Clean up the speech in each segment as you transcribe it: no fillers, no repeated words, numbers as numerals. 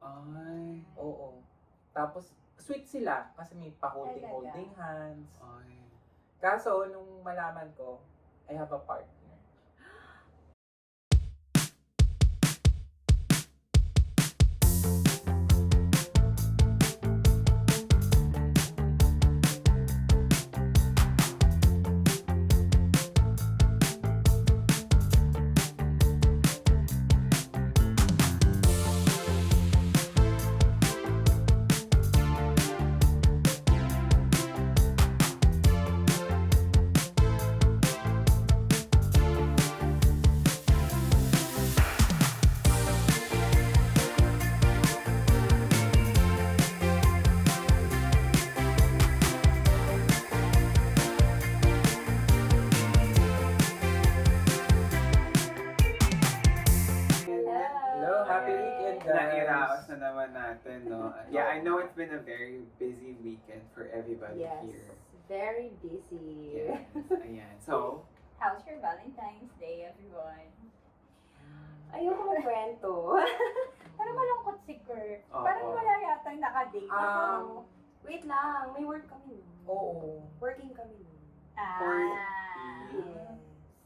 Ay. Oo. Tapos, sweet sila kasi may pa-holding hands. Ay. Kaso, nung malaman ko, I have a partner. Hello, happy weekend, guys. Nairaos na naman natin, no? Yeah, I know it's been a very busy weekend for everybody Yes, here. very busy. Yes, ayan. So, How's your Valentine's Day, everyone? Ayoko magkwento. Parang malungkot si Kurt. Oo. Parang wala yata nakadate. Wait lang, may work kami nun. Oo. Working kami nun. Ah.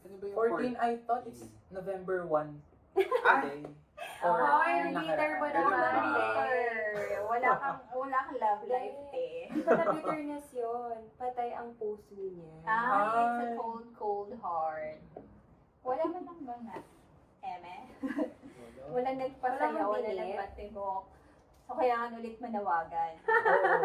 ano ba yung 14, I thought it's November 1 Ah! today. Ay, bitter mo Ganun ba? naman. Wala kang love life eh. Di ba na bitterness yun? Patay ang puso niya. It's a cold, cold heart. Wala man lang ba nga? Eme? Wala nagpasaya, Walang wala binit. nagpatibok. So, kailangan ulit manawagan.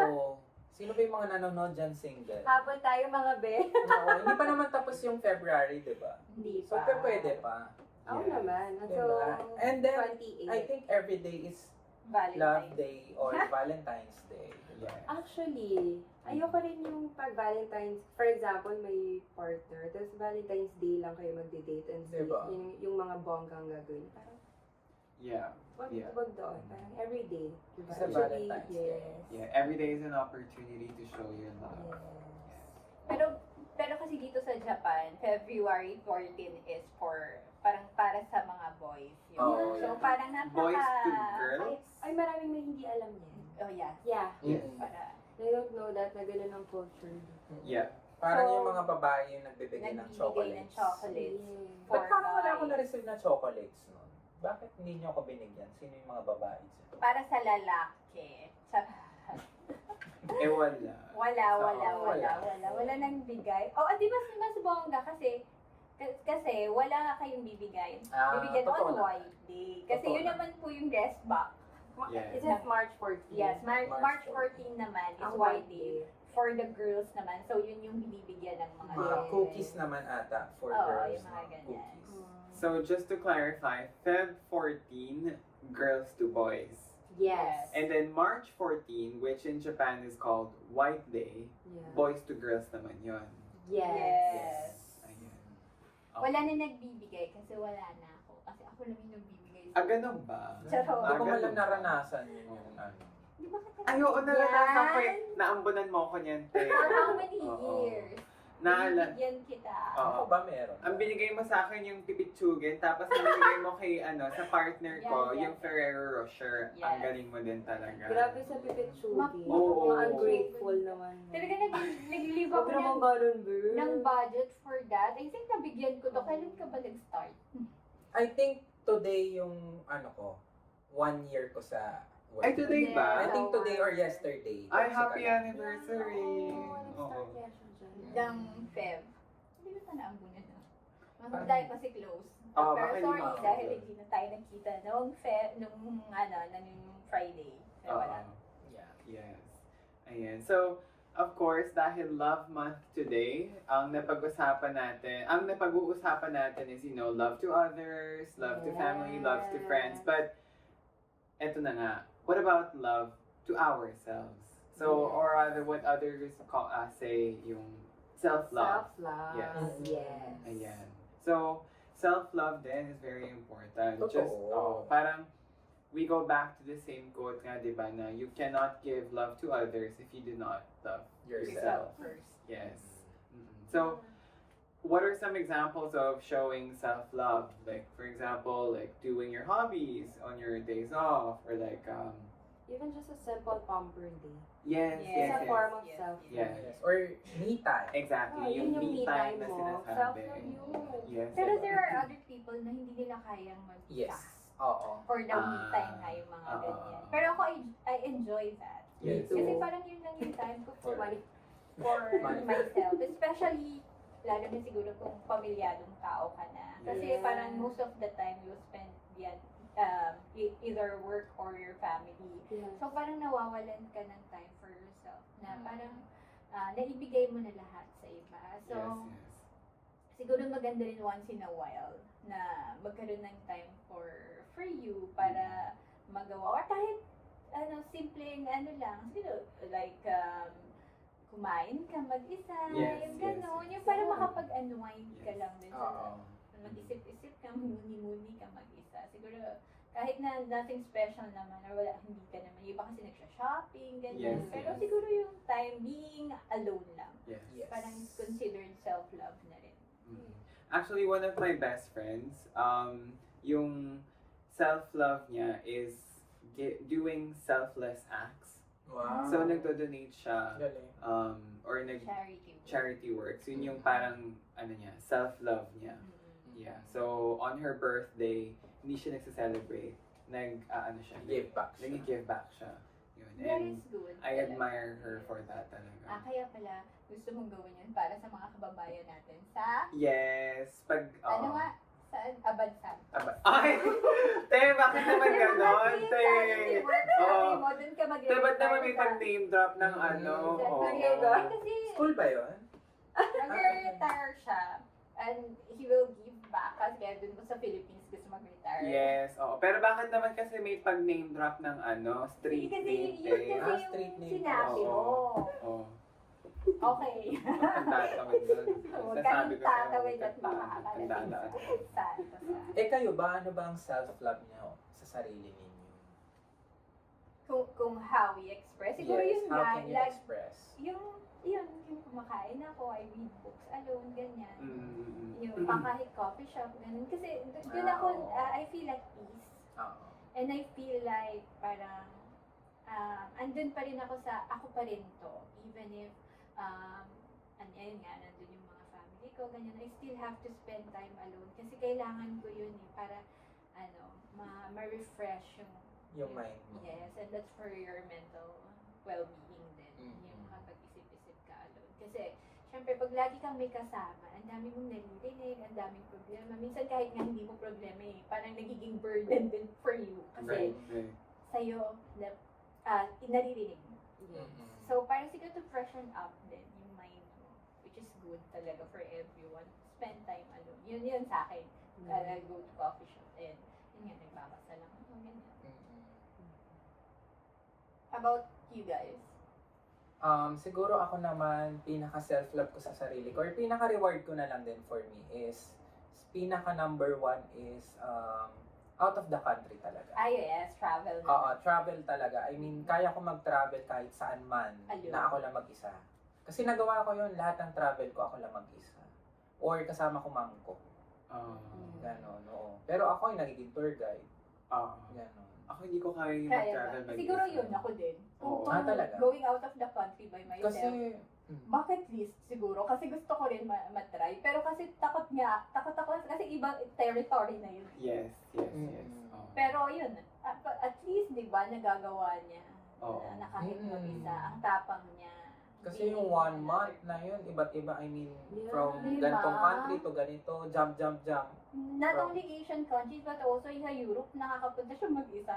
Oo. Sino ba yung mga nanonood dyan single? Habol tayo mga be. Oo, hindi pa naman tapos yung February, di ba? Hindi So, pa. pwede pa. Oo Yes. naman. So, Diba? And then, 28. I think every day is Love Valentine's. Day or Valentine's Day. Yeah. Actually, ayoko rin yung pag Valentine's, for example, may partner, tapos Valentine's Day lang kayo magde-date and say, Diba? yung mga bonggang gagawin. Parang, Yeah. wag, Yeah. wag doon. Parang everyday. Diba? Sa Actually, Valentine's Day. yes. Yeah, every day is an opportunity to show your love. Yes. Pero kasi dito sa Japan, February 14 is parang para sa mga boys. Yun. Oh, So yeah. parang napaka... Boys to girls? Ay, maraming may hindi alam yan. Oh yeah. Yeah. Yes. Para They don't know that na ganun ang culture. Yeah. Parang So, yung mga babae yung nagbibigay ng nagbibigay ng chocolates. chocolates. Ba't parang wala guys. ako na-receive na chocolates nun? Bakit hindi nyo ako binigyan? Sino yung mga babae dyan? Para sa lalaki. Eh, wala. Wala nang bigay. Oh, di ba mas bongga kasi wala nga kayong bibigay. Bibigyan totoo on naman. White Day. Kasi Totoo yun naman po yung guest box. Yeah. It says March 14. Yes, March March 14 naman is Ang White Day. For the girls naman. So yun yung binibigyan ng mga Mga Yes. cookies naman ata for Oo, girls. yung mga no? ganyan. Cookies. So, just to clarify, Feb 14, girls to boys. Yes. And then March 14, which in Japan is called White Day, Yeah. boys to girls naman yon. Yes. Ayan. Wala na nagbibigay kasi wala na ako. Kasi ako lang yung nagbibigay. Ah, ganun ba? Charot. Hindi ko man ganun lang ba? naranasan yung ano. Di ba kasi Ay, oo, naranasan ko Yan. naambunan mo ko niyan, te. For how many Oo. years? Naala, Binibigyan kita. Oo. Ako ba meron? ang binigay mo sa akin yung pipitsugin, tapos ang binigay mo kay, sa partner ko, Yan, yan. yung Ferrero Rocher. Yes. Ang galing mo din talaga. Grabe sa pipitsugi. Oo. Ungrateful naman. Talaga nag-live Huwag ako naman ng, ganun, bro. ng budget for that. I think nabigyan ko to. Kailan ka ba nag-start? I think today yung ano ko, 1 year ko sa work. Ay, today ba? I think today or yesterday. Ay, Kasi happy talaga. anniversary! Oo, Oo. nag-start kaya siya dyan. Ng Feb. Hindi na pa naambunan na. Parang- Dahil kasi close. Oo, Pero baka hindi sorry, maabot. dahil hindi na tayo nagkita nung Feb, nung Friday. Kaya wala. Yeah. Yes. Ayan. So, of course, dahil Love Month today, ang napag-uusapan natin is, love to others, love to family, love to friends. But, eto na nga, what about love to ourselves? So, or rather, what others say, yung self-love. Self-love. Yes. Yes. Ayan. So, self-love then is very important. Totoo. Parang, we go back to the same quote nga, di ba, na you cannot give love to others if you do not love Yourself. yourself. First. Yes. So, what are some examples of showing self-love? Like, for example, like doing your hobbies on your days off, or like, Even just a simple pamper day. yes, Yes. yes, It's a yes. form of Yes, self-love. yes. Yes. Or me time. Exactly, Oh, yung yun yung me me time time na mo. sinasabi. Self-love yun. Yes. Pero diba? there are other people na hindi nila kayang mag-isa. Yes. Oo. For the me Ah. time nga yung mga Oo. ganyan. Pero ako, I enjoy that. Yes. Me too. Kasi parang yun lang yung time ko for, Money. for Money. myself. Especially, lalo na siguro kung pamilyadong tao ka na. Kasi Yes. parang most of the time you spend yan, either work or your family. Yes. So parang nawawalan ka ng time for yourself. Na Mm. parang naibigay mo na lahat sa iba. So, yes, yes. siguro maganda rin once in a while na magkaroon ng time for you para magawa. Or kahit simpleng lang, siguro like kumain ka mag-isa, Yes, yung yes, gano'n. yes. Yung para makapag-unwind ka Yes. lang din Oo. sa mag-isip-isip ka, muni-muni ka mag-isa. Siguro kahit na nothing special naman or wala, hindi ka naman. Yung iba kasi nagsha-shopping, ganyan. Yes, Pero yes. siguro yung time being alone lang. Yes. Yes. Parang considered self-love na rin. Mm. Actually, one of my best friends, yung self-love niya is doing selfless acts. Wow. So, nagdo-donate siya, Galing. or Charity. charity works. Yun yung parang, niya, self-love niya. Yeah. So, on her birthday, hindi siya nagsa-celebrate. Siya, Give back siya. nag-give back siya. Yun. That And is good. I talaga. admire her for that talaga. Kaya pala, gusto mong gawin yun para sa mga kababayan natin sa, Yes. Pag, ano nga, saan? Abansan. Ay! Te, bakit naman ganon? Te! Oo. mo, dun ka mag Te, ba't naman may pag-name drop ng Mm. ano? Sa Oo. Griego. Kasi, School ba yun? mag-retire siya. And he will give back. Kasi kaya dun mo sa Philippines gusto mag-retire. Yes, oo. Pero bakit naman kasi may pag-name drop ng street Kasi name, yun te? kasi Ah, street yung name. sinabi Oo. mo. Oo. Okay. Ang tatawid doon. Huwag Sasabi kang ko sa'yo, tatawid at baka ang akalating dadaan. saan. Kayo ba? Ano ba ang self-love niyo sa sarili ninyo? Kung how we express. Siguro Yes, yun how nga, can you like, express? yung kumakain ako, I read books alone, ganyan. Mm. Yung kahit coffee shop, ganun. Kasi doon Ah, ako, oo. I feel at peace. Oo. And I feel like parang, andun pa rin ako sa, ako pa rin to. Even if, ayun nga, nandun yung mga family ko, ganyan. I still have to spend time alone. Kasi kailangan ko yun para, ma-refresh Yung mind mo. Yes, and that's for your mental well-being din. Mm. Yung makapag-isip-isip ka alone. Kasi, syempre, pag lagi kang may kasama, ang dami mong naririnig, ang daming problema. Minsan kahit nga hindi mo problema parang nagiging burden din for you. Kasi, Right. sa'yo, naririnig mo. Mm-mm. So, parang siguro to freshen up din yung mind mo, which is good talaga for everyone. Spend time alone. Yun sa akin. Go to coffee shop and, yun nga, nagbabasa lang ako. Ganyan. Mm-mm. How about you guys? Siguro ako naman, pinaka-self-love ko sa sarili ko, or pinaka-reward ko na lang din for me is, pinaka-number one is, out of the country talaga. Yes, travel. Oo, travel talaga. I mean, kaya ko mag-travel kahit saan man Ayun. na ako lang mag-isa. Kasi nagawa ko yun, lahat ng travel ko ako lang mag-isa. Or kasama ko mom ko. Ganon, oo. Pero ako yung nagiging tour guide. Ganon. Ako hindi ko kaya yung Kaya mag-travel ba? mag-isa. Siguro yun, ako din. Oo. Talaga? Going out of the country by myself. Kasi, Bucket list siguro. Kasi gusto ko rin matry. Pero kasi takot ako kasi ibang territory na yun. Yes, yes, Mm. yes. Oo. Pero yun, at least, di ba, nagagawa niya. Oo. Na kahit Mm. mag-isa, ang tapang niya. kasi yung 1 month na yun, iba't iba, I mean, Yeah. from Diba? ganitong country to ganito, jump. Not only Asian countries, but also sa Europe, nakakapunta siya mag-isa.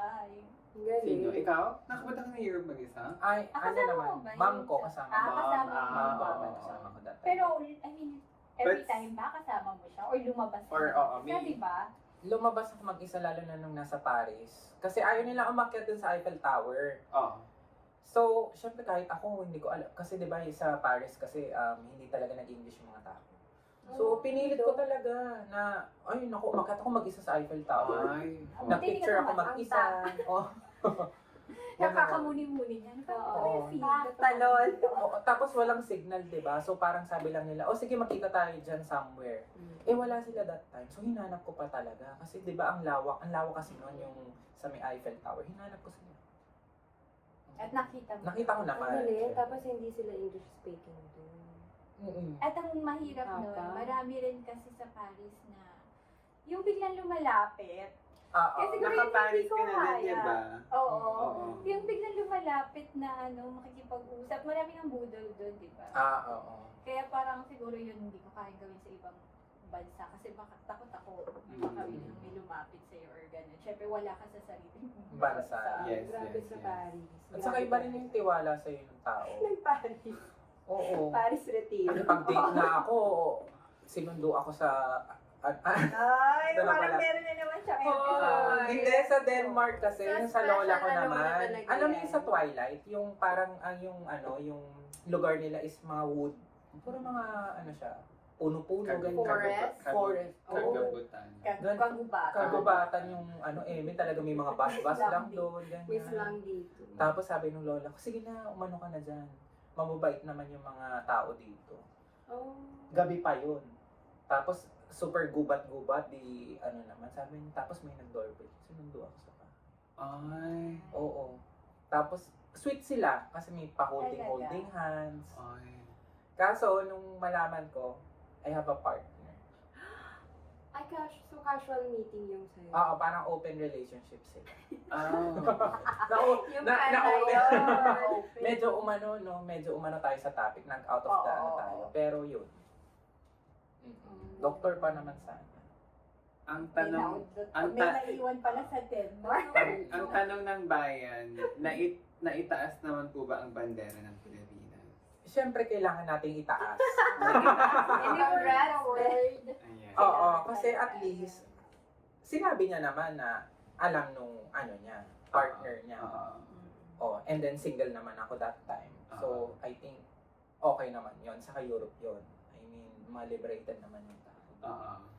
Ang galing. Sino? Ikaw? Nakapunta ka ng Europe mag-isa? Ay, ano Kasama naman, mo ba yun? mom ko kasama ko. Kasama Mom, mo. Mom ko, oo. kasama ko that time. Pero, I mean, every But- time ba kasama mo siya? Or lumabas ka? Or, oo, Kasi, may- di ba? Lumabas ako mag-isa lalo na nung nasa Paris. Kasi ayaw nila umakyat dun sa Eiffel Tower. Oo. So, syempre kahit ako, hindi ko alam. Kasi di ba sa Paris kasi hindi talaga nag-English yung mga tao. So, pinilit ko talaga na, ay naku, umakyat ako mag-isa sa Eiffel Tower. Ay. Ang Na-picture ako Ang mag-isa. Oh. Nakakamuni-muni niya. Oo. Talon. Oo, tapos walang signal, di ba? So parang sabi lang nila, sige makita tayo dyan somewhere. Eh wala sila that time. So hinanap ko pa talaga. Kasi di ba ang lawak kasi noon yung sa may Eiffel Tower. Hinanap ko sila. At nakita mo. Nakita ko naman. Ano rin, tapos hindi sila English speaking doon. At ang mahirap nun, Tapa. marami rin kasi sa Paris na yung biglang lumalapit. Oo. Kasi siguro yun Naka-Paris hindi ko ka na din, kaya. di ba? Oo. Oo. Yung biglang lumalapit na makikipag-usap. Marami ng budol doon, di ba? Oo. Kaya parang siguro yun hindi ko kaya gawin sa ibang bansa. Kasi baka takot ako. Baka biglang may lumapit sa'yo or gano'n. Syempre wala ka sa sariling Bansa. Yes, Grabe yes, sa yes. Paris. At saka iba rin yung tiwala sa'yo ng tao. Nag-Paris. Oo. Paris Retiro. Pag-date na ako, sinundo ako sa... Ay, Ito na parang pala. meron na naman siyang Oh, episode. Hindi, sa Denmark kasi, Sa yung sa lola ko special, alam mo na naman. talaga Alam mo yan. yung sa Twilight, yung parang, yung lugar nila is mga wood. Puro mga, siya, puno-puno, ganyan. Forest? Forest. Oo. Kagabutan. Kagubatan. Kagubatan yung, may talaga may mga bus-bus lang doon, Miss ganyan. lang dito. Tapos sabi nung lola ko, sige na, umano ka na dyan. Mababait naman yung mga tao dito. Oh. Gabi pa yun. Tapos, super gubat-gubat, naman, sabi niya, tapos may nag-doorbell. Sinundo ako sa pa. Ay. Oo. Tapos, sweet sila, kasi may pa-holding hands. Ay. Kaso, nung malaman ko, I have a partner. Ay, so casual meeting yung sa'yo. Oo, parang open relationship sila. Oh. Yung na kanta open. yun. medyo umano tayo sa topic, nag-out of the Oo. tayo. Pero yun. Doktor pa naman sana. Ang tanong, ang May ta- naiwan pala sa Denmark. ang tanong ng bayan, naitaas naman po ba ang bandera ng Pilipinas? Siyempre, kailangan nating itaas. Congrats, word. Ayan. Oo, kasi at least, sinabi niya naman na alam nung niya, partner niya. Oo. Oh, and then single naman ako that time. So, I think okay naman 'yon. Saka Europe 'yon. I mean, ma-liberated naman yung tao. Oo. So,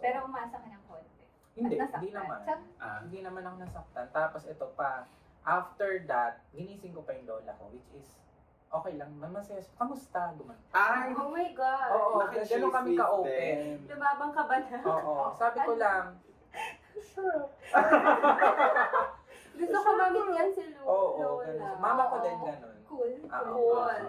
Pero umasa ka ng konti. hindi Nasaktan. naman. Ah. Hindi naman ako nasaktan. Tapos ito pa, after that, ginising ko pa yung lola ko, which is okay lang. Masaya. Kamusta? Guman. Ay! Oh my God. Oo, Naka-chismis gano'n kami ka-open. din. Lumabang ka ba na? Oo. Sabi ko lang, Gusto ko mamit yan si Lola. oo, ganun. Mama ko din ganun. Cool. Oo. Cool.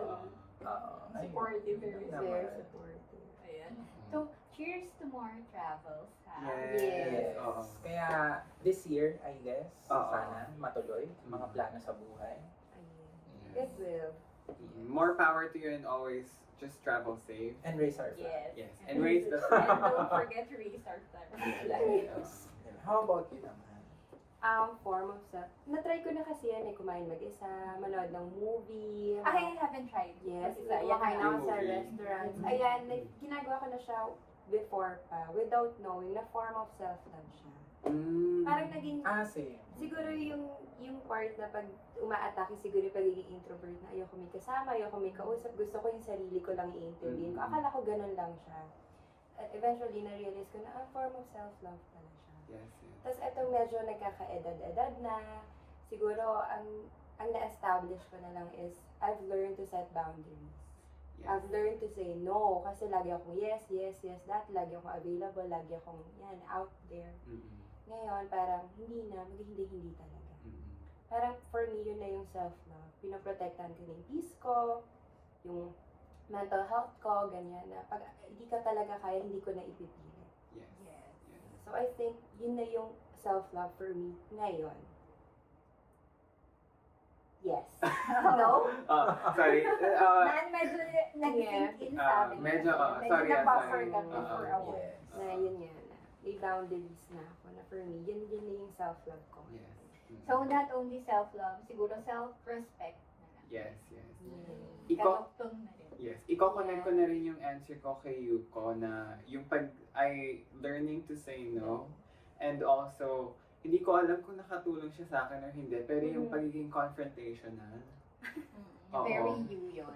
Oo. Ayun. Supportive, very Naman. Very supportive. Ayan. So, cheers to more travels, ha? Yes. Oo. Kaya this year, I guess, Oo. sana matuloy ang mga plano sa buhay. Ayun. It will. More power to you and always just travel safe. And raise our flag. Yes. Yes. And raise the And flag. don't forget to restart time. Yes. How about you naman? Form of self. Na-try ko na kasi yan kumain mag-isa, manood ng movie. I haven't tried. Yes, Mag-isa. kumakain Yan ako na. sa Movie. restaurants. Ayan, ginagawa ko na siya before pa, without knowing na form of self-love siya. Mm. Parang naging, Same. siguro yung part na pag umaatake, siguro yung pagiging introvert na ayoko may kasama, ayoko may kausap, gusto ko yung sarili ko lang i-intindihin ko. Akala ko ganun lang siya. At eventually, na-realize ko na form of self-love pala siya. Yes, yes. Tapos ito medyo nagkaka-edad-edad na. Siguro, ang na-establish ko na lang is, I've learned to set boundaries. Yes. I've learned to say no. Kasi lagi akong yes, that. Lagi akong available. Lagi akong yan, out there. Mm-mm. Ngayon, parang hindi na. Hindi talaga. Mm-mm. Parang for me, yun na yung self-love. Pinoprotektan ko na yung peace ko, yung mental health ko, ganyan na. Pag hindi ka talaga kaya, hindi ko na ipipilit. Yes. Yes. Yes. So I think yun na yung self-love for me ngayon. Yes. No? Sorry. Medyo nag-think in Ah, sabi. medyo, Medyo sorry, na-buffer sorry. ka for a while. Yes. Na yun nga na. May boundaries na ako na for me. Yun na yung self-love ko. Yes. Mm. So, not only self-love, siguro self-respect na lang. Yes, yes. Yes. Kaluktong na rin. Yes. Iko-connect ko na rin yung answer ko kay Yuko na yung learning to say no, and also hindi ko alam kung nakatulong siya sa akin or hindi, pero yung pagiging confrontational. Oo. Very you yun.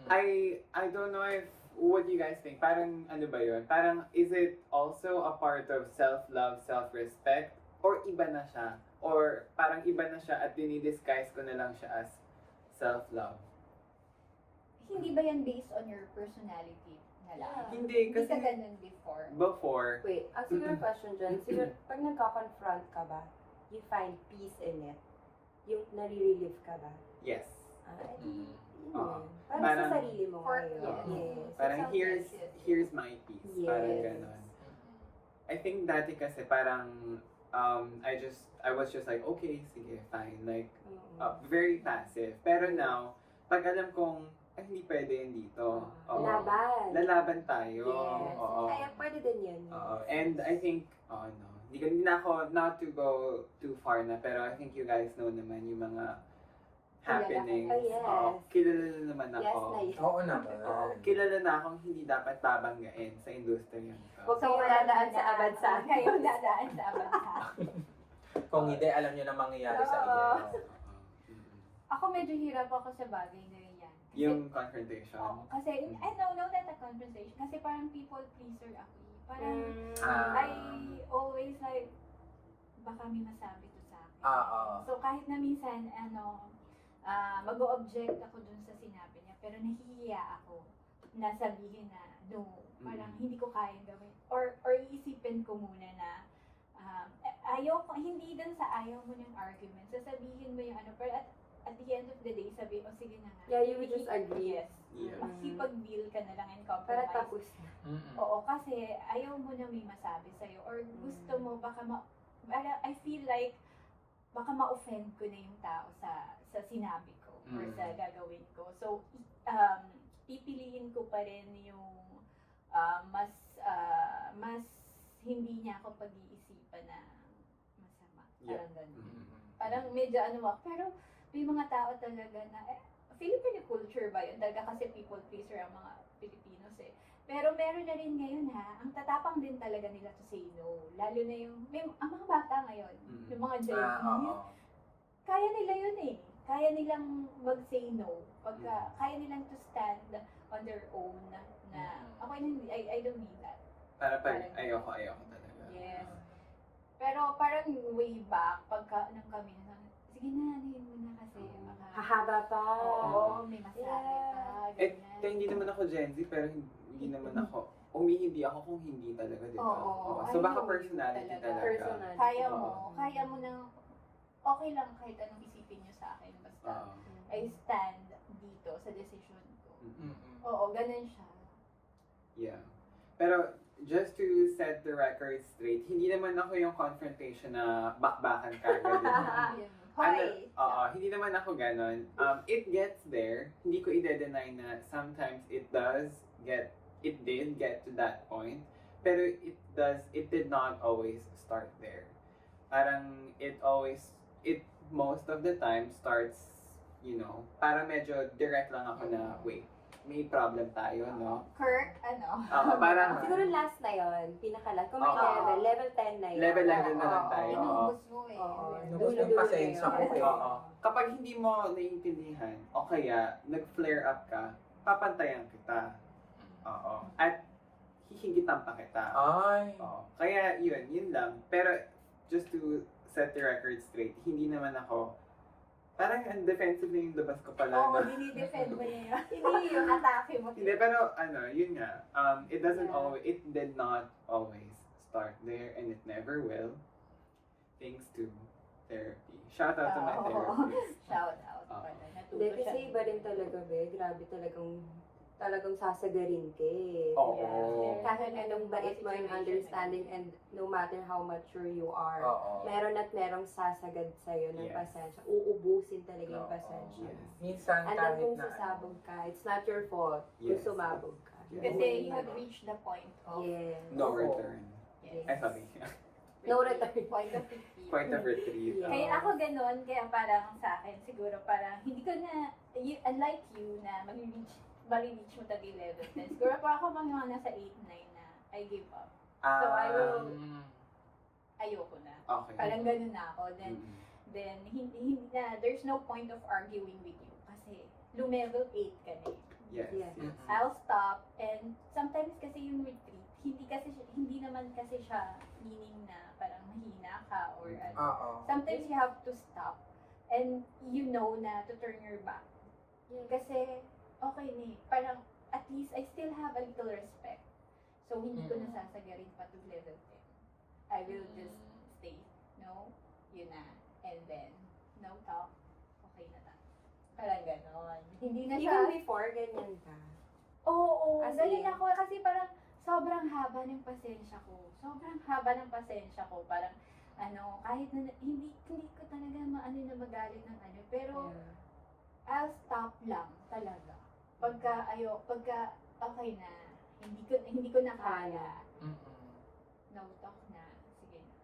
I don't know if what you guys think. Parang ano ba yun? Parang is it also a part of self-love, self-respect, or iba na siya or parang iba na siya at dinidisguise ko na lang siya as self-love. Hindi ba yan based on your personality na lang? Yeah. Hindi, Hindi ka kasi ganun before. before, Wait, siguro question dyan. Siguro, pag nagka-confront ka ba, you find peace in it? Yung nare-relieve ka ba? yes. Yun Oo. yun. Parang Parang- sa sarili mo For- ngayon. yes. Yes. Parang sounds here's like it. here's my piece. Parang Yes. ganon. I think dati kasi parang I was just like, okay, sige, fine. Like, very passive. Pero now, pag alam kong, ay, hindi pwede yun dito. Oo. Laban. Lalaban tayo. Yes. Oo. Kaya pwede din yun. Oo. And I think, no. Hindi na ako, not to go too far na, pero I think you guys know naman yung mga happenings. Oh, yes. Oo. Kilala na naman Yes ako. na yun. Oo naman. Oo. Kilala na akong hindi dapat babanggain sa industriya nito. Huwag kayong dadaan sa abansa. Kayo dadaan sa abansa. Kung hindi, alam nyo na mangyayari sa Oo. inyo. Ako medyo hirap ako sa bagay na yan. Kasi- Yung confrontation. Oo, kasi, no, not a confrontation. Kasi parang people pleaser ako. Parang, Ah. I always like, baka may masabi to sa akin. Oo. So, kahit na minsan, mag-o-object ako dun sa sinabi niya, pero nahihiya ako na sabihin na, no, parang hindi ko kayang gawin. Or iisipin ko muna na, ayaw ko, hindi dun sa ayaw mo ng argument, sasabihin mo yung pero at the end of the day, sabi, sige na nga. Yeah, you would just agree. Yes. Yeah. Makikipag-deal ka na lang and Para compromise. tapos na. Oo, kasi ayaw mo na may masabi sa'yo or gusto mo I feel like baka ma-offend ko na yung tao sa sinabi ko or sa gagawin ko. So, pipiliin ko pa rin yung mas hindi niya ako pag-iisipan na masama. Yeah. Parang ganun. Parang medyo ako. Pero may mga tao talaga na, Filipino culture ba yun? Talaga kasi people pleaser ang mga Pilipinos eh. Pero meron na rin ngayon ang tatapang din talaga nila to say no. Lalo na ang mga bata ngayon, yung mga Gen Z, kaya nila yun eh. Kaya nilang mag-say no. Kaya nilang to stand on their own na ako hindi, I don't need that. Para pag Parang- ayoko talaga. Yes. Pero parang way back, nung kami na, sige na, anuhin mo na kasi Hahaba pa. Oo, may masabi pa, Eh, ganyan. hindi naman ako Gen Z, pero hindi naman ako, humihindi ako kung hindi talaga, di ba? Oo. So, I baka know personality you talaga. Personal. Kaya Oo. mo na, okay lang kahit anong isipin niyo sa akin, basta Oo. I stand dito sa decision ko. Mm-mm. Oo, ganun siya. Yeah. Pero, just to set the record straight, hindi naman ako yung confrontation na bakbakan ka agad. Yun. Hoy! Hindi naman ako ganon. It gets there. Hindi ko i-deny na sometimes it did get to that point. Pero it did not always start there. Parang most of the time starts, parang medyo direct lang ako na, wait, may problem tayo, no? Kirk, Parang, Siguro last na yon, pinaka-last. Kung may Oo. level 10 na yun. Level na lang Oo. tayo. Inubos mo eh. Oo. Inubos mo yung pasensya ko eh. oo. Kapag hindi mo naiintindihan, o kaya nag-flare up ka, papantayan kita. Oo. At hihigitan pa kita. Ay. Oo. Kaya yun lang. Pero just to set the record straight, hindi naman ako, parang defensive na yung labas ko pala. Oo, na- dinidefend mo niya yun. Hindi yung atake mo. Hindi, pero yun nga, Yeah. it did not always start there and it never will. Thanks to therapy. Shout out to my Oo. therapist. Shout out Oo. pala. Natuto Hindi, siya. kasi iba rin talaga, be. Grabe talagang sasagarin ka eh. Oo. Diba? Kahit anong bait mo Situation and understanding and no matter how mature you are, Oo. meron at merong sasagad sa'yo ng Yes. pasensya. Uubusin talaga yung Oo. pasensya. Yes. Minsan And then kahit kung na sasabog ka, it's not your fault Yes. kung sumabog ka. Yes. Kasi you have reached the point of Yes. No Oo. return. yes. Ay, sorry. No return. Point of retrieve. Point of retrieve. Yeah. Kaya ako ganun, kaya parang sa akin, siguro parang hindi ko na, unlike you na mag-reach mo talaga yung level 10. Siguro pa ako mga nasa 8-9 na I give up. So, I will- Ayoko na. Okay. Parang ganun na ako. Mm. Then hindi na, there's no point of arguing with you. Kasi, lumevel 8 ka na eh. Yes. Yes. yes. I'll stop. And sometimes kasi yung retreat, hindi naman kasi siya meaning na parang mahina ka or ano. Oo. Sometimes you have to stop and you know na to turn your back. Yes. Kasi, okay ni, parang at least I still have a little respect. So, hindi ko nasasagarin pa to level 10. I will just stay. No? Yun na. And then, no talk. Okay na tayo. Parang ganon. Hindi na siya. Even before, ganyan ka. Oo, As ganyan in? ako. Kasi parang sobrang haba ng pasensya ko. Sobrang haba ng pasensya ko. Parang, kahit na hindi ko talaga maano na magalit ng ano. Pero, Yeah. I'll stop lang talaga. Pagka okay na, hindi ko na kaya. No talk na. Sige na.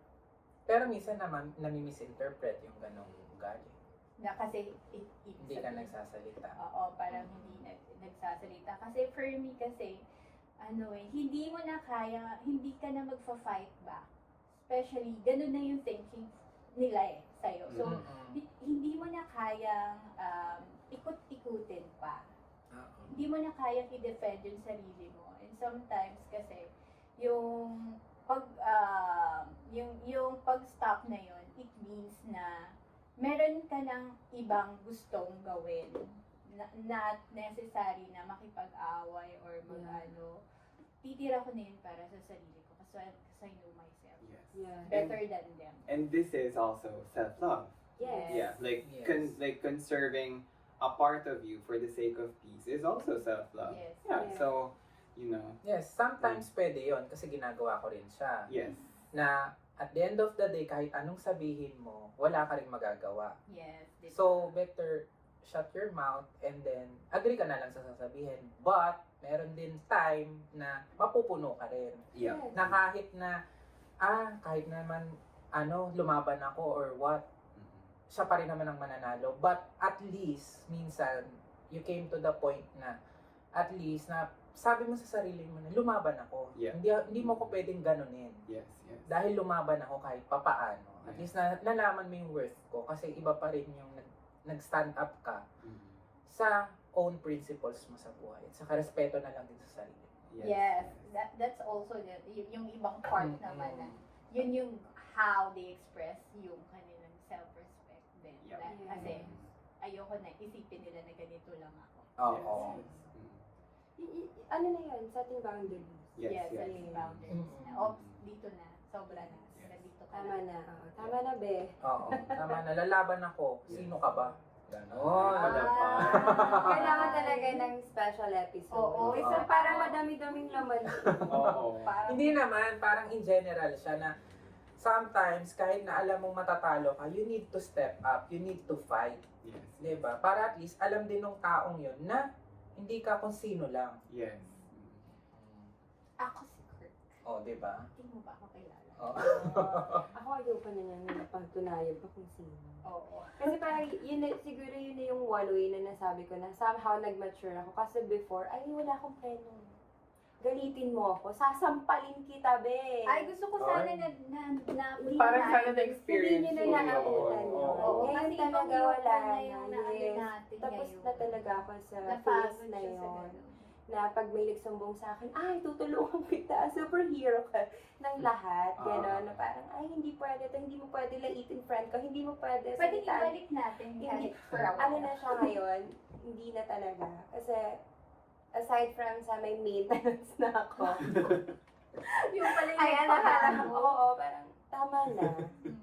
Pero minsan naman, nami-misinterpret yung ganong ugali. Na kasi, Hindi ka nagsasalita. Oo, parang hindi nagsasalita. Kasi for me kasi, hindi mo na kaya, hindi ka na magfa-fight back. Especially, ganun na yung thinking nila sa'yo. So, hindi mo na kayang ikot-ikutin pa. Oo. Hindi mo na kayang i-defend yung sarili mo. And sometimes kasi, yung pag-stop na yun, it means na meron ka ng ibang gustong gawin. Not necessary na makipag-away or titira ko na yun para sa sarili ko. Kasi I know myself. Yes. Yeah. Better than them. And this is also self-love. Yes. Yeah, like Yes. like conserving a part of you for the sake of peace is also self-love. Yes. Yeah. Yeah. So, you know, Yes, sometimes pwede yon kasi ginagawa ko rin siya. yes. Na at the end of the day, kahit anong sabihin mo, wala ka rin magagawa. Yes. diba? So, better shut your mouth and then agree ka na lang sa sasabihin. But, meron din time na mapupuno ka rin. Yeah. Yes. Na kahit naman, lumaban ako or what, siya pa rin naman ang mananalo. But, at least, minsan, you came to the point na, at least, na sabi mo sa sarili mo na, lumaban ako. Yeah. Hindi mo ko pwedeng ganunin. Yes, yes. Dahil lumaban ako kahit papaano. At least nalaman mo yung worth ko kasi iba pa rin yung nag-stand up ka Mhm. sa own principles mo sa buhay. At saka respeto na lang din sa sarili. Yes, that's also yung ibang part naman na yun yung how they express yung kanilang self-respect din. Yeah. Kasi ayoko na isipin nila na ganito lang ako. Oo. Ano na yun? Setting boundaries. Yes, yes. setting boundaries na. Oops, dito na. Sobra na. Dito ka Tama na. Tama na, be. Oo. Tama na. Lalaban ako. Sino ka ba? Ganon. Kailangan talaga ng special episode. Oo. Kasi parang madami-daming laman. Oo. Parang, Hindi naman. Parang in general siya na sometimes kahit na alam mong matatalo ka, you need to step up. You need to fight. Yes. Diba? Para at least alam din ng taong yun na hindi ka kung sino lang. Yes. ako si Kurt. O, diba? Hindi mo ba ako kilala? Oo. Ako ayoko na yan na pagtunayan pa kung sino. Oo. Kasi parang siguro yun na yung one way na nasabi ko na somehow nag-mature ako. Kasi before, ay wala akong pleno. Galitin mo ako, sasampalin kita, be. Ay, gusto ko sana Ay. na Parang sana na-experience Hindi nyo na mo yun. naabutan yun. Oo. Ngayon Kasi talaga ibang wala na yung na. naano Yes. natin Tapos ngayon. na talaga ako sa Napagod phase na siya sa yun. ganun. Na pag may nagsumbong sa akin, ay, tutulungan kita, superhero ka ng lahat. Gano'n, na parang, ay, hindi pwede to, hindi mo pwede laitin friend ko, hindi mo pwede Pwede salitaan. ibalik natin Hindi. kahit for a Ano while. na siya ngayon, hindi na talaga. Kasi, aside from sa may maintenance na ako, Yung pala yung ay, ano, parang parang, oo, parang, tama na.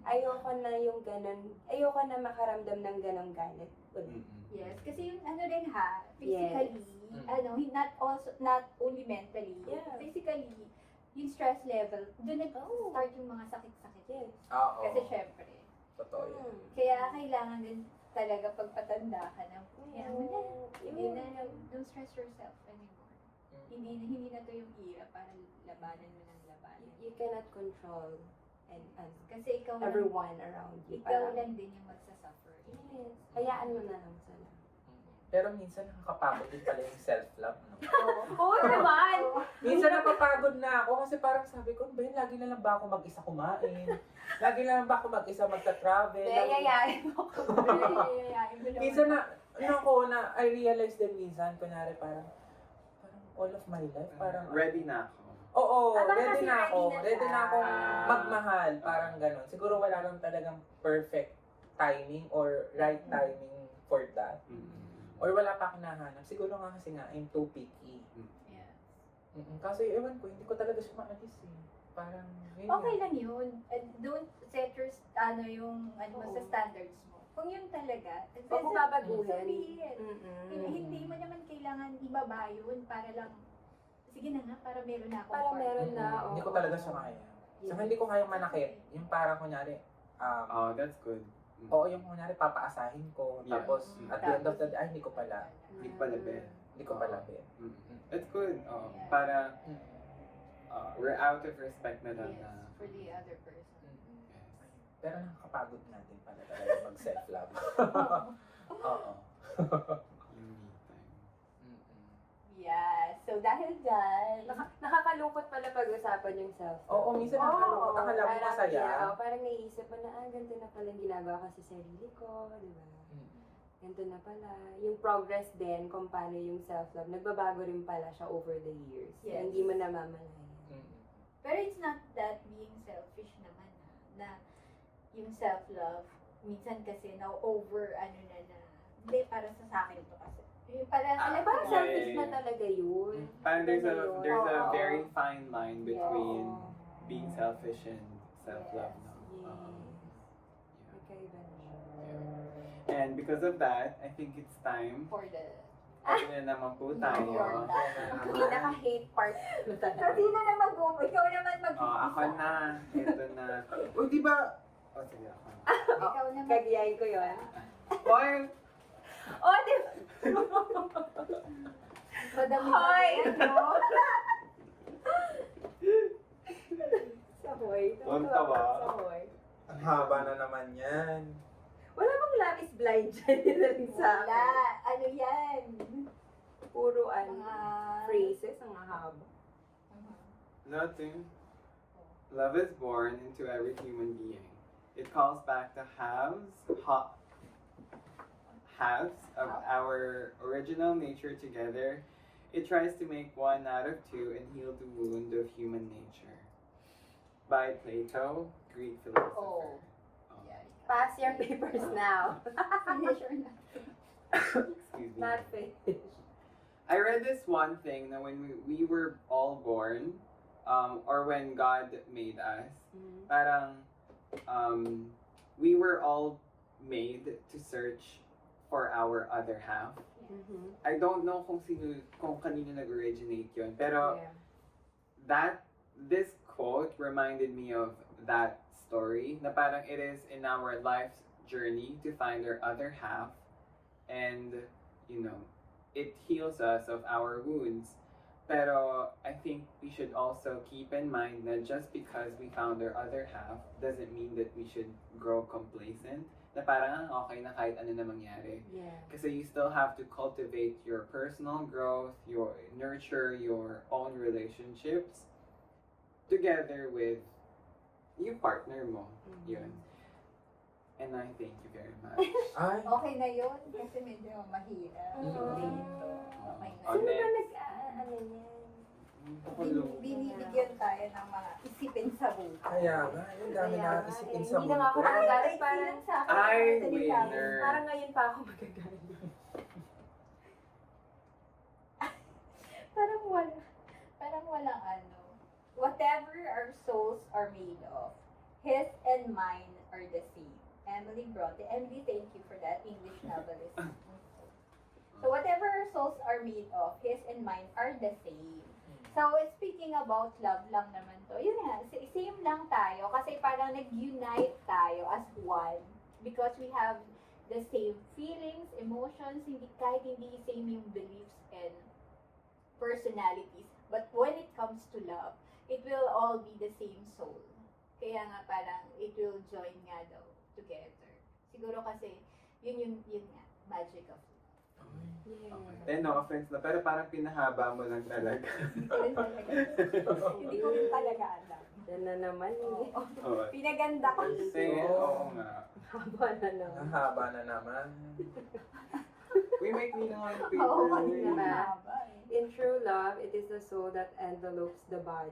Ayoko na yung ganun, ayoko na makaramdam ng ganong galit. Yes, kasi yung ano rin ha, physically, Yes. not only mentally, Yeah. physically, yung stress level, doon nag-start yung mga sakit-sakit. Yes. Oo. Kasi syempre, Totoo yun. kaya kailangan din talaga pagpatanda ka na, kaya mo na, hindi na, Yung- don't stress yourself anymore. Hindi na to yung era para labanan mo ng labanan. You cannot control and Kasi ikaw lang, everyone around you. ikaw Parang, lang din yung magsasuffer. Yes. Hayaan mo na lang sila. Pero minsan nakakapagod din pala yung self-love. No? Oo naman! Minsan napapagod na ako kasi parang sabi ko, ba lagi na lang ba ako mag-isa kumain? Lagi na lang ba ako mag-isa magta-travel? Yayayain mo ko. Minsan I realize din minsan, kunyari parang all of my life, parang Ready na ako. Oo, baka ready kasi na ako. ready na Ready na siya. akong Ah. magmahal. Parang ganun. Siguro wala lang talagang perfect timing or right timing for that. Or wala pa akong nahanap. Siguro nga kasi nga, I'm too picky. Yeah. Kasi ewan ko, hindi ko talaga siya maalis eh. Parang, yun Okay nga. lang yun. Don't set your, yung, ano mo, sa Oo. standards mo. Kung yun talaga, Huwag mo babaguhin. sabihin. Mm-mm. Hindi mo naman kailangan ibaba yun para lang, sige na nga, para meron na akong Para partner. meron na, Hindi ko oo. talaga siya kaya. Saka hindi ko kayang manakit. Yung parang kunyari, Oh, that's good. oo, yung kunyari papaasahin ko. Yeah. Tapos, at the end of the day, ay, hindi ko pala. Hindi ko pala, Ben. Hindi ko pala din. That's good. Oh, Yeah. para we're out of respect na lang Yes, na. for the other person. Yes. Pero nakakapagod natin pala talaga mag-self-love. Oo. You need time. Yeah, so dahil dyan, Nakakalungkot pala pag-usapan yung self. Oo, minsan nakakalungkot. Akala mo Parang, masaya. yeah, parang naiisip mo na, ganito na pala yung ginagawa ko sa sarili ko, di ba? Ganito na pala. Yung progress din, kung paano yung self-love, nagbabago rin pala siya over the years. Yes. Hindi mo namamalayan. pero it's not that being selfish naman na yung self-love, minsan kasi na-over, hindi, para sa akin ito kasi. Yung para, alam Parang mo, Yeah, selfish yeah, na yeah. talaga yun. Parang there's a Ganun yun. there's a Oo. very fine line between Oo. being selfish and self-love. No? Yes. Yeah. Magkaiba na siya. And because of that, I think it's time. for the, Kasi na naman po tayo. Your Pinaka-hate part na talaga. Kasi na naman ikaw naman Oh, ako na. Ito na. Uy, di ba? Oh, sige ako na. Ikaw naman. Kagayahin ko yun. Oy! Oh, di ba? Madami Hoy! na yan, no? Sahoy. Punta ba? Sahoy. Ang haba na naman yan. Wala bang love is blind dyan din sa Wala. akin? Ano yan? Puro Mga... phrases ang hahaba. Nothing. Love is born into every human being. It calls back the halves of our original nature together. It tries to make one out of two and heal the wound of human nature. By Plato, Greek philosopher. Oh. Yeah. Pass your papers now. Finish or not? Excuse me. Not finish. I read this one thing that when we were all born, or when God made us, parang we were all made to search for our other half. I don't know kung kanino nag-originate yun, pero this quote reminded me of that story na parang it is in our life's journey to find our other half, and it heals us of our wounds. Pero I think we should also keep in mind that just because we found our other half doesn't mean that we should grow complacent. Na parang okay na kahit ano na mangyari. Yeah. Kasi you still have to cultivate your personal growth, nurture your own relationships together with yung partner mo. Yun. And I thank you very much. Ay, Okay na yun? Kasi medyo mahirap. Dito. Okay na. Oh, Sino ba next. ano yan? Binibigyan tayo ng mga isipin sa buhay. kaya nga, yung dami Kaya na nga, isipin eh, sa hindi na nga ako mundo. nagagalit, parang sa akin. Ay, salita. winner. Parang ngayon pa ako magagalit. Parang walang ano. Whatever our souls are made of, his and mine are the same. Emily Bronte. Emily, thank you for that English novelist. So whatever our souls are made of, his and mine are the same. So speaking about love lang naman to, yun nga, same lang tayo kasi parang nag-unite tayo as one because we have the same feelings, emotions, kahit hindi same yung beliefs and personalities. But when it comes to love, it will all be the same soul. Kaya nga parang it will join nga daw together. Siguro kasi yun nga, magic of love. Yeah. Eh, no offense na, pero parang pinahaba mo lang talaga. Hindi ko rin talaga alam. Yan na naman eh. Oo. Pinaganda ko. Kasi, oo nga. Haba na naman. Ang haba na naman. Uy, may clean nga yung Oo, paper. kanina eh. na. In true love, it is the soul that envelopes the body.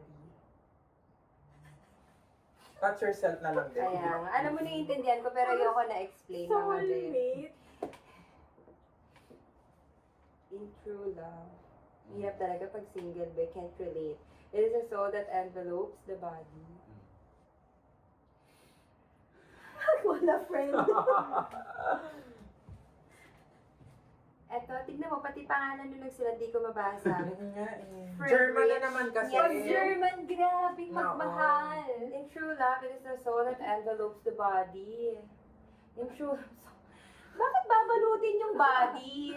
Touch yourself na lang din. Kaya nga. Alam mo, naiintindihan ko, pero ayoko na-explain mga din. Soulmate. In true love. Hirap talaga pag single, but can't relate. It is a soul that envelopes the body. Wala friend. Eto, tignan mo, pati pangalan nung nagsulat, di ko mabasa. German na naman kasi. Yes, Pag German, grabe magmahal. In true love, it is the soul that envelopes the body. In true bakit babalutin yung body?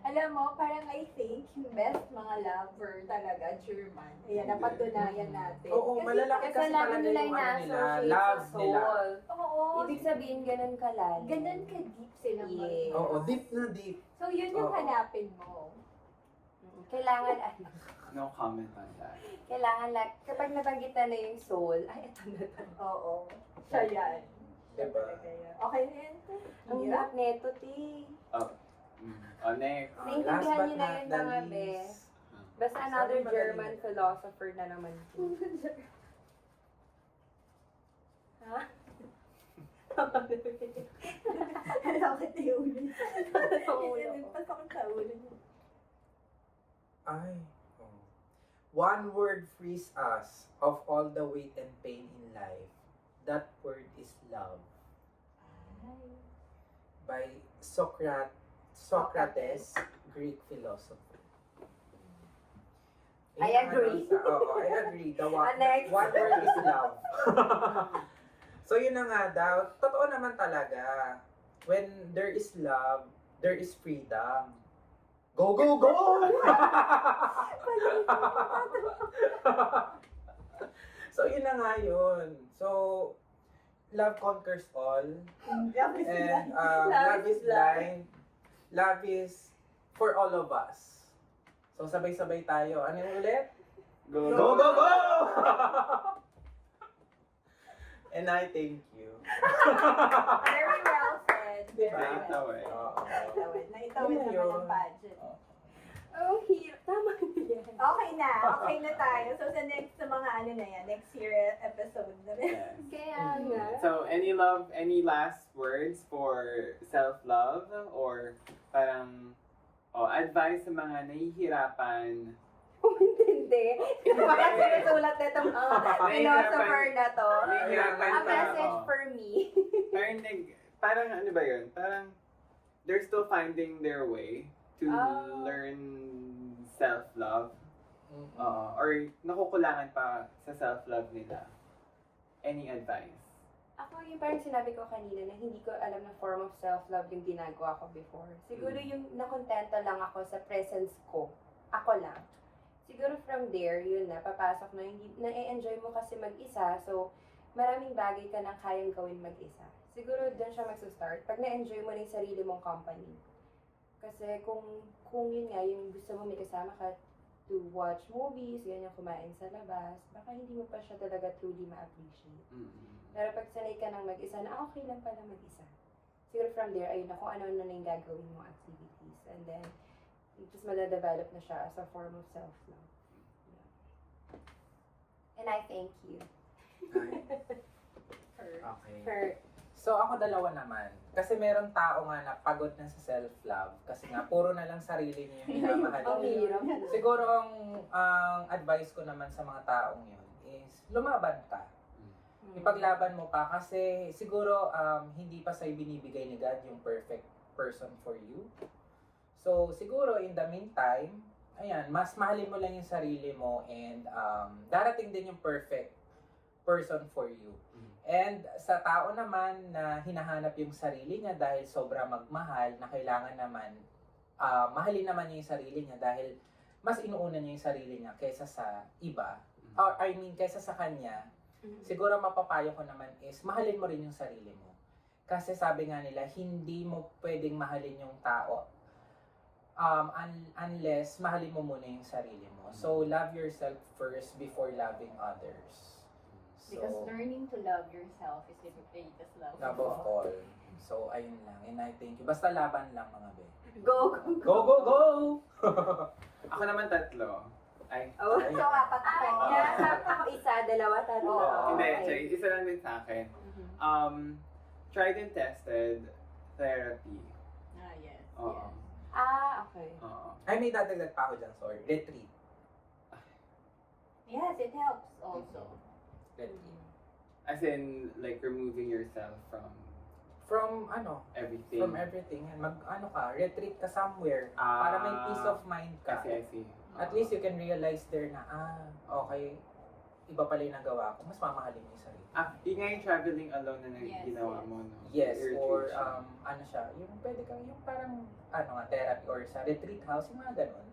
Alam mo, parang I think yung best mga lover talaga, German. Ayan, napatunayan natin. Oo, malalaki kasi lagi talaga nila yung ano nila, ina-associate love sa nila. soul. Oo. Ibig sabihin, ganun kalalim. Ganun ka-deep sila Yes. Oo, deep na deep. So, yun yung Oo. hanapin mo. Kailangan, No comment on that. kailangan lang, kapag nabanggit na yung soul, ay, ito na to. Oo. Siya yan. Siya Diba? talaga yan. Okay na yan. Ang hirap neto, ti. Next. Naintindihan niyo na yun, mga be. least. Basta another Sabi German madali. philosopher na naman. Ha? Bakit yung ulo? Pasok sa ulo. Ay. Oh. One word frees us of all the weight and pain in life. That word is love. By Socrates, Greek philosopher. I Yun ang agree. Oo, I agree. The one, Next. one word is love. So yun na nga daw. Totoo naman talaga. When there is love, there is freedom. Go, go, go! So yun na nga yun. So, love conquers all. And love is blind. Love is for all of us. So sabay-sabay tayo. Ano yung ulit? Go, Go, go, go! And I thank you. Very well said. Diba? Naitawid. Oo. Naitawid Yun na naman yun. ang pageant. Oh, hirap. Tama na yan. Okay na. Okay na tayo. So, sa next, sa mga ano na yan, next year episode na rin. Yes. Kaya nga. So, any last words for self-love or parang advice sa mga nahihirapan? Umintindi. Mga sinusulat na itong philosopher na to. Nahihirapan A pa. message for me. Parang ano ba yun? Parang they're still finding their way to Oh. learn self-love. Or nakukulangan pa sa self-love nila. Any advice? Ako yung parang sinabi ko kanina na hindi ko alam na form of self-love yung ginagawa ko before. Siguro yung nakontento lang ako sa presence ko. Ako lang. Siguro from there, yun na, papasok na, hindi, na-enjoy mo kasi mag-isa. So, maraming bagay ka nang kayang gawin mag-isa. Siguro doon siya mag-start. Pag na-enjoy mo na yung sarili mong company. Kasi kung yun nga, yung gusto mo may kasama ka to watch movies, ganyan kumain sa labas, baka hindi mo pa siya talaga truly ma-appreciate. Pero pag sanay ka ng mag-isa na, okay lang pala mag-isa. Siguro from there, ayun na kung ano-ano na yung gagawin mong activities. And then, just madadevelop na siya as a form of self-love. Yeah. And I thank you. Okay. For, So ako dalawa naman. Kasi meron tao nga na pagod na sa self-love. Kasi nga, puro na lang sarili niya yung minamahal ang niya. hirap. Siguro ang advice ko naman sa mga taong yun is lumaban ka. Ipaglaban mo pa kasi siguro hindi pa sa'yo binibigay ni God yung perfect person for you. So siguro in the meantime, ayan, mas mahalin mo lang yung sarili mo and darating din yung perfect person for you. And sa tao naman na hinahanap yung sarili niya dahil sobra magmahal, na kailangan naman, mahalin naman niya yung sarili niya dahil mas inuuna niya yung sarili niya kaysa sa iba. Or I mean, kaysa sa kanya, siguro mapapayo ko naman is mahalin mo rin yung sarili mo. Kasi sabi nga nila, hindi mo pwedeng mahalin yung tao unless mahalin mo muna yung sarili mo. So, love yourself first before loving others. So, Because learning to love yourself is the greatest love. love of all. So, ayun lang. And I thank you. Basta laban lang, mga be. Go, go, go! Go, go, go! Ako naman 3. Ay, Oh, Ay. So, apat ako. yeah, sabi ako isa, dalawa, tatlo. Oo. hindi, Okay. sorry, isa lang din sa akin. Mhm. Tried and tested therapy. Yes. Oo. Okay. Oo. Ay, may dadagdag pa ako dyan. Sorry. Retreat. Yes, it helps also. Retreat. As in, like, removing yourself from From, everything. from everything. And retreat ka somewhere. Para may peace of mind ka. Kasi I see. At least you can realize there na, okay, iba pala yung nagawa ko. Mas mamahalin mo yung sarili. Yun nga yung traveling alone na Yes, ginawa yes. mo, no? Yes, Your or retreat siya. yung pwede kang, yung parang, therapy or sa retreat house, yung mga ganun.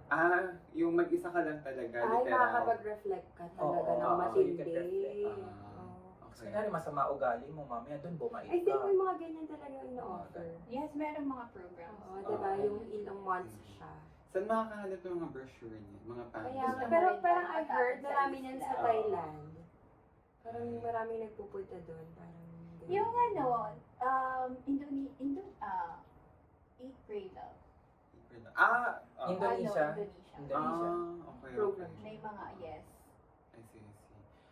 Yung mag-isa ka lang talaga, Ay, literal. makakapag-reflect ka talaga Oo, ng oo, matindi. you can reflect. Oo. Kasi Okay. masama ugali mo, mamaya doon bumait I think ka. may mga ganyan talaga yung ino-offer. Yes, merong mga programs. Oo, diba? Oo. Yung ilang months siya. Saan makakahanap ng mga brochure niya? Mga Kaya, pamphlets? Gusto mo pero rin parang ba I heard matapos sa marami niyan sa isla? Thailand. Parang maraming nagpupunta doon. Parang ganun. Yung Eat, Pray, Love. Indonesia. Indonesia. Indonesia. Okay, Program. okay. May mga, yes. I see.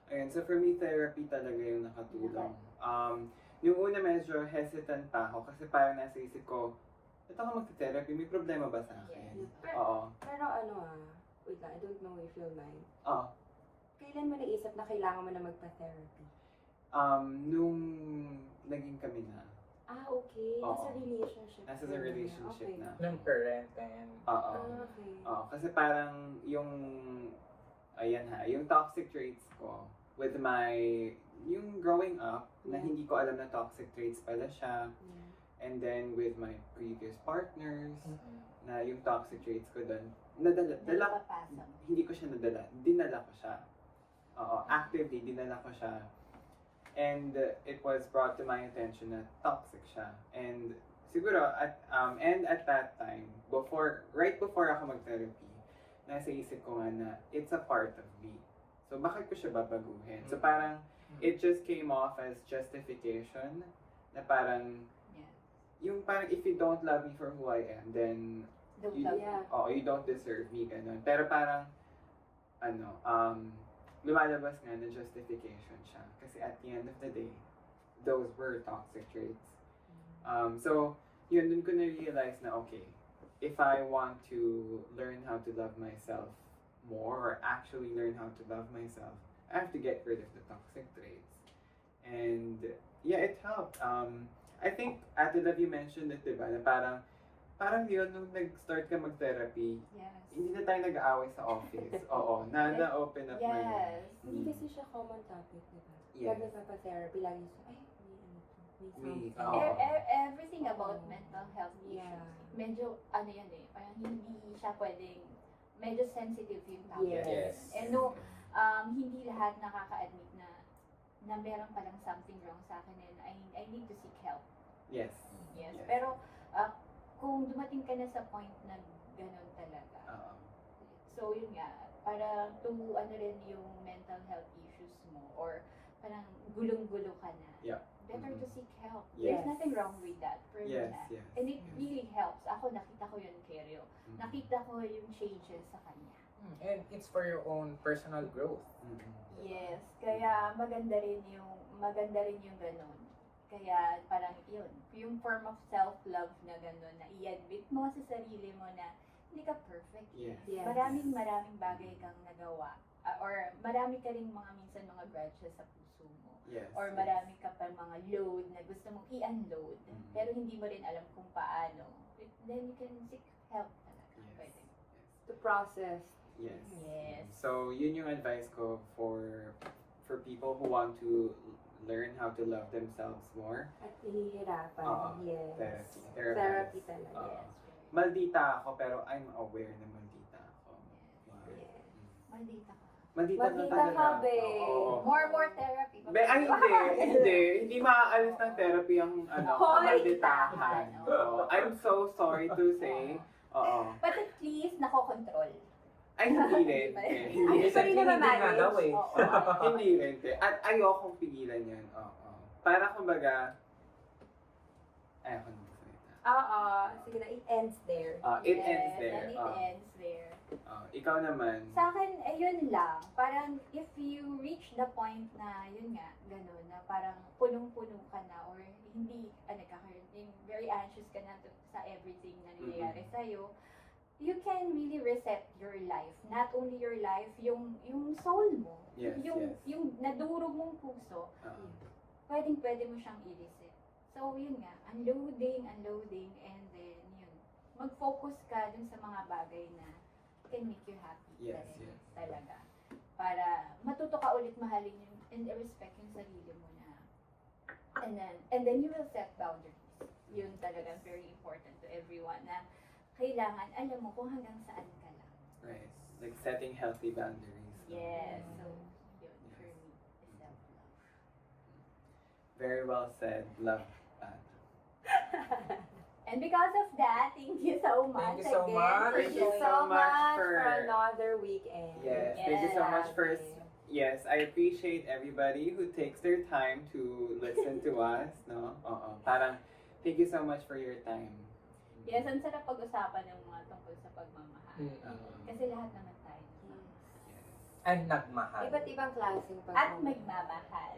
Ayun, so for me, therapy talaga yung nakatulong. Yung una medyo hesitant pa ako kasi parang nasa isip ko, ito ka magte-therapy, may problema ba sa akin? Yes. Oo. Pero wait lang, I don't know if you'll mind. Oo. Kailan mo naisip na kailangan mo na magpa-therapy? Nung naging kami na. Okay. Oo. Nasa relationship. Nasa ka na. relationship Okay. na. Ng current, and Oo. Okay. Oo, kasi parang yung toxic traits ko with yung growing up, na Yeah. hindi ko alam na toxic traits pala siya. Yeah. And then with my previous partners, na yung toxic traits ko doon, Napapasok. hindi ko siya dinala ko siya. Oo, actively, dinala ko siya. And it was brought to my attention na toxic siya. And siguro, at that time, right before ako mag-therapy, nasa isip ko nga na, it's a part of me. So, bakit ko siya babaguhin? So, parang, it just came off as justification, na parang, Yes. yung parang, if you don't love me for who I am, then, Don't you, love Yeah. you don't deserve me, ganun. Pero parang, lumalabas nga na justification siya. Kasi at the end of the day, those were toxic traits. So, yun, dun ko na-realize na, okay, if I want to learn how to love myself more, or actually learn how to love myself, I have to get rid of the toxic traits. And, yeah, it helped. I think, Ate Love, you mentioned it, diba, na parang yun, nung nag-start ka mag-therapy, Yes. hindi na tayo nag-aaway sa office. Oo, na-open up na yun. Yes. Hindi kasi siya common topic, di ba? Yes. Pag nagpapa-therapy, lagi siya, may May- something. oo. Everything about Oo. mental health issues. Yeah. Medyo, yan parang hindi siya pwedeng, medyo sensitive yung topic. Yes. And no, hindi lahat nakaka-admit na meron palang something wrong sa akin and I need to seek help. Yes. Yes. Yes. Pero, kung dumating ka na sa point na gano'n talaga, Oo. so yun nga, para rin yung mental health issues mo or parang gulong-gulo ka na. Yeah. Better Mhm. to seek help. Yes. There's nothing wrong with that. For me Yes, na. yes. And it really helps. Ako, nakita ko yun kay Rio. Mhm. Nakita ko yung changes sa kanya. and it's for your own personal growth. Mhm. Yes. Kaya maganda rin yung ganun. Kaya parang yun, yung form of self-love na ganun, na i-admit mo sa sarili mo na hindi ka perfect. Yes. Yes. Maraming bagay kang nagawa. Or marami ka rin minsan mga grudges sa puso mo. Yes. Or marami ka pa mga load na gusto mong i-unload. Mhm. Pero hindi mo rin alam kung paano. Then you can seek help talaga. Yes. Pwede. To process. Yes. Yes. So, yun yung advice ko for people who want to learn how to love themselves more. At nahihirapan. Oo. Yes. Therapy. Therapy talaga. Oo. Yes. Maldita ako, pero I'm aware na maldita ako. Wow. Yes. Maldita ka. Maldita na Maldita talaga. ka, be. Oo. More therapy. Be, ay, hindi maaalis ng therapy ang Hoy! malditahan. Oo. I'm so sorry to say. Oo. But at least, nakokontrol. Ay, hindi rin. Hindi Ay, pa rin naman Hindi nga manage. daw eh. Oo. Hindi rin. At ayokong pigilan yan. Oo. Para kumbaga, Ay, ako nang salita. Oo. Sige na, it ends there. It ends there. And it ends there. Ikaw naman. Sa akin, ayun lang. Parang if you reach the point na, yun nga, gano'n, na parang punong-puno ka na or hindi, yung very anxious ka na sa everything na nangyayari sa'yo, you can really reset your life. Not only your life, yung soul mo. Yes, yung, yes. yung nadurog mong puso, pwede mo siyang i-reset. So, yun nga, unloading, and then, yun, mag-focus ka dun sa mga bagay na can make you happy. Yes, yes. Talaga. Para matuto ka ulit mahalin yung, and respect yung sarili mo na. And then you will set boundaries. Yun talaga very important to everyone na kailangan alam mo kung hanggang saan ka lang. Right. Like setting healthy boundaries. Yes. So, yun for me is self-love. Very well said. Love that. And because of that, thank you so much. Thank you so again much. for Thank you Thank you so so much much for- for another weekend. Yes. Thank you so much for. Grabe. Yes, I appreciate everybody who takes their time to listen to us. No. Parang thank you so much for your time. Yes, ang sarap pag-usapan ng mga tungkol sa pagmamahal. Mm. Kasi lahat naman tayo. Yes. And nagmahal. Iba't ibang klaseng At magmamahal.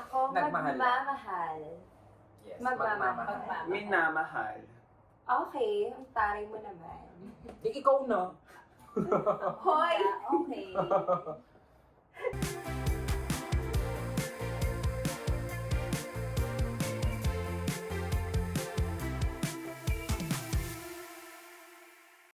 Ako, Nagmahal. magmamahal. Yes, Magmamahal. Magmamahal. Minamahal. Okay, ang taray mo naman. Ikaw na. Hoy! Okay.